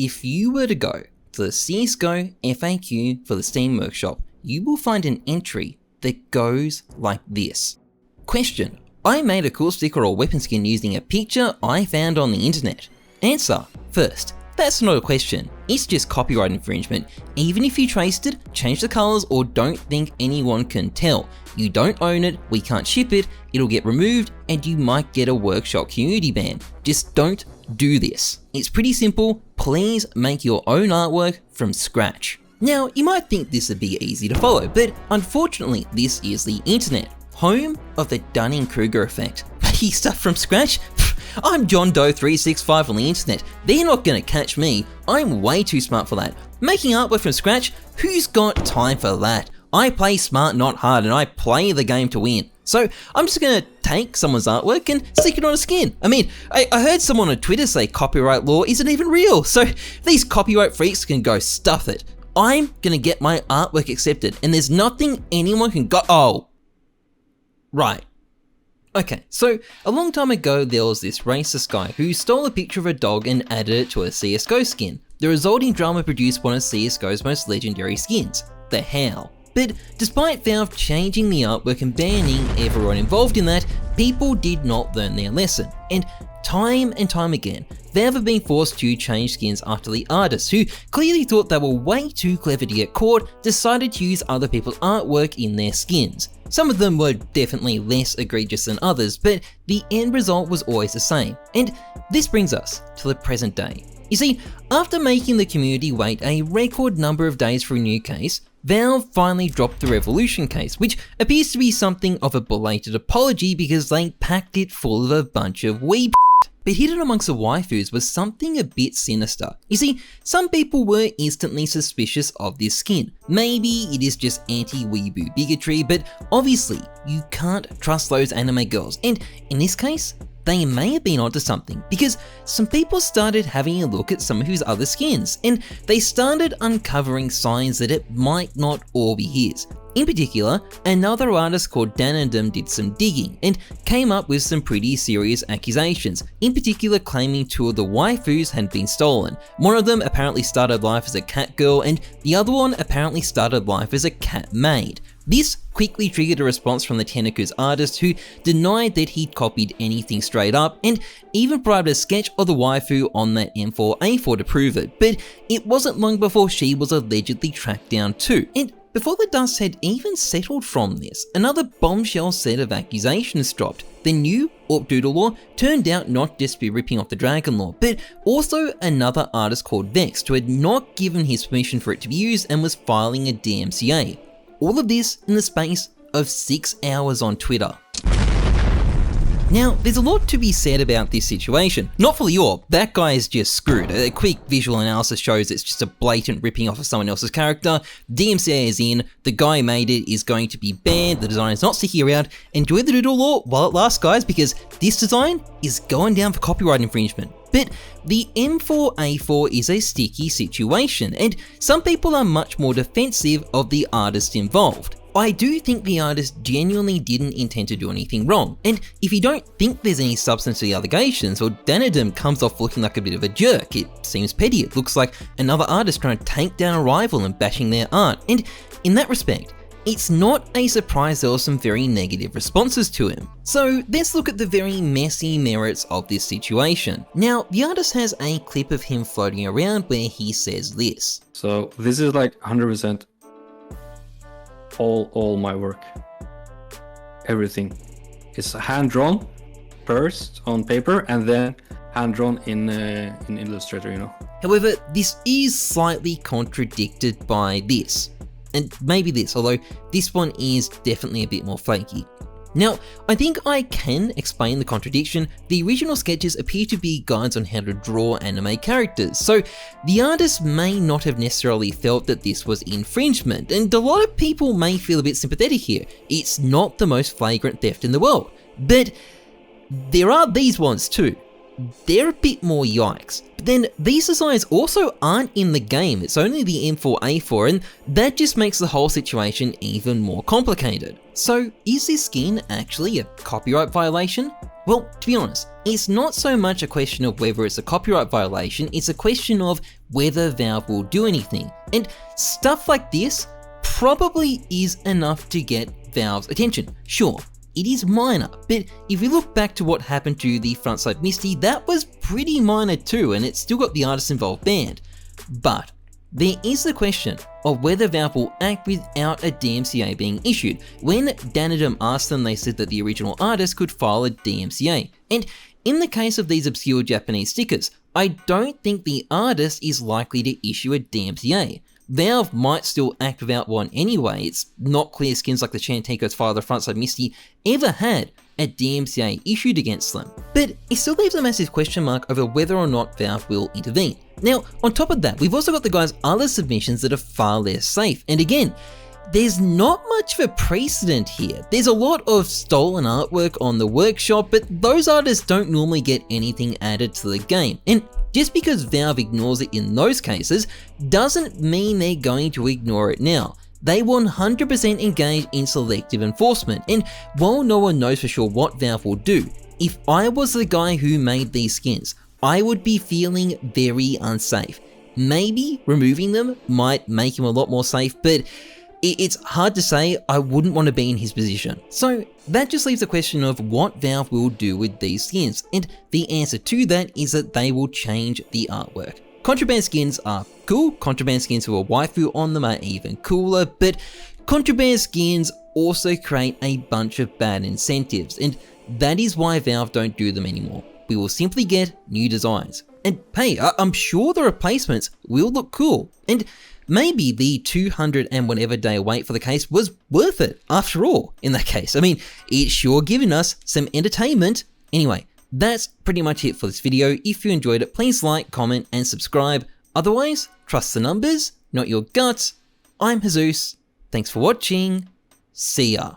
if you were to go to the CSGO FAQ for the Steam Workshop, you will find an entry that goes like this. Question: I made a cool sticker or weapon skin using a picture I found on the internet. Answer: first, that's not a question, it's just copyright infringement. Even if you traced it, changed the colours, or don't think anyone can tell, you don't own it, we can't ship it, it'll get removed, and you might get a workshop community ban. Just don't do this. It's pretty simple, please make your own artwork from scratch. Now, you might think this would be easy to follow, but unfortunately, this is the internet, home of the Dunning-Kruger effect. Making stuff from scratch? I'm John Doe 365 on the internet. They're not gonna catch me. I'm way too smart for that. Making artwork from scratch? Who's got time for that? I play smart, not hard, and I play the game to win. So I'm just gonna take someone's artwork and stick it on a skin. I mean, I heard someone on Twitter say copyright law isn't even real, so these copyright freaks can go stuff it. I'm gonna get my artwork accepted, and there's nothing anyone can go— oh. Right. Okay, so a long time ago there was this racist guy who stole a picture of a dog and added it to a CSGO skin. The resulting drama produced one of CSGO's most legendary skins, the Howl. But despite Valve changing the artwork and banning everyone involved in that, people did not learn their lesson. And time again, Valve have been forced to change skins after the artists, who clearly thought they were way too clever to get caught, decided to use other people's artwork in their skins. Some of them were definitely less egregious than others, but the end result was always the same. And this brings us to the present day. You see, after making the community wait a record number of days for a new case, Valve finally dropped the Revolution case, which appears to be something of a belated apology because they packed it full of a bunch of weeb. But hidden amongst the waifus was something a bit sinister. You see, some people were instantly suspicious of this skin. Maybe it is just anti-weeboo bigotry, but obviously you can't trust those anime girls, and in this case, they may have been onto something, because some people started having a look at some of his other skins, and they started uncovering signs that it might not all be his. In particular, another artist called Danandum did some digging and came up with some pretty serious accusations, in particular claiming two of the waifus had been stolen. One of them apparently started life as a cat girl, and the other one apparently started life as a cat maid. This quickly triggered a response from the Tenaku's artist, who denied that he'd copied anything straight up and even provided a sketch of the waifu on that M4A4 to prove it, but it wasn't long before she was allegedly tracked down too. And before the dust had even settled from this, another bombshell set of accusations dropped. The new Orp Doodle Law turned out not just to be ripping off the Dragon Law, but also another artist called Vex, who had not given his permission for it to be used and was filing a DMCA. All of this in the space of 6 hours on Twitter. Now, there's a lot to be said about this situation. Not for the Orb, that guy is just screwed. A quick visual analysis shows it's just a blatant ripping off of someone else's character. DMCA is in, the guy who made it is going to be banned, the design is not sticking around. Enjoy the Doodle Law while it lasts, guys, because this design is going down for copyright infringement. But the M4A4 is a sticky situation, and some people are much more defensive of the artist involved. I do think the artist genuinely didn't intend to do anything wrong, and if you don't think there's any substance to the allegations, or Danadum comes off looking like a bit of a jerk, it seems petty. It looks like another artist trying to take down a rival and bashing their art, and in that respect, it's not a surprise there were some very negative responses to him. So let's look at the very messy merits of this situation. Now, the artist has a clip of him floating around where he says this. So this is like 100% all my work. Everything. It's hand-drawn first on paper and then hand-drawn in Illustrator, you know. However, this is slightly contradicted by this. And maybe this, although this one is definitely a bit more flaky. Now, I think I can explain the contradiction. The original sketches appear to be guides on how to draw anime characters, so the artist may not have necessarily felt that this was infringement, and a lot of people may feel a bit sympathetic here. It's not the most flagrant theft in the world, but there are these ones too. They're a bit more yikes. But then these designs also aren't in the game, it's only the M4A4, and that just makes the whole situation even more complicated. So is this skin actually a copyright violation? Well, to be honest, it's not so much a question of whether it's a copyright violation, it's a question of whether Valve will do anything. And stuff like this probably is enough to get Valve's attention. Sure, it is minor, but if you look back to what happened to the Frontside Misty, that was pretty minor too, and it still got the artists involved banned. But there is the question of whether Valve will act without a DMCA being issued. When Danadum asked them, they said that the original artist could file a DMCA. And in the case of these obscure Japanese stickers, I don't think the artist is likely to issue a DMCA. Valve might still act without one anyway. It's not clear skins like the Chantico's father, Frontside Misty, ever had a DMCA issued against them. But it still leaves a massive question mark over whether or not Valve will intervene. Now, on top of that, we've also got the guy's other submissions that are far less safe. And again, there's not much of a precedent here. There's a lot of stolen artwork on the workshop, but those artists don't normally get anything added to the game. And just because Valve ignores it in those cases, doesn't mean they're going to ignore it now. They 100% engage in selective enforcement, and while no one knows for sure what Valve will do, if I was the guy who made these skins, I would be feeling very unsafe. Maybe removing them might make him a lot more safe, but it's hard to say. I wouldn't want to be in his position. So that just leaves the question of what Valve will do with these skins, and the answer to that is that they will change the artwork. Contraband skins are cool, contraband skins with a waifu on them are even cooler, but contraband skins also create a bunch of bad incentives, and that is why Valve don't do them anymore. We will simply get new designs. And hey, I'm sure the replacements will look cool, and maybe the 200 and whatever day wait for the case was worth it after all in that case. I mean, it's sure given us some entertainment. Anyway, that's pretty much it for this video. If you enjoyed it, please like, comment, and subscribe. Otherwise, trust the numbers, not your guts. I'm Heyzeus. Thanks for watching. See ya.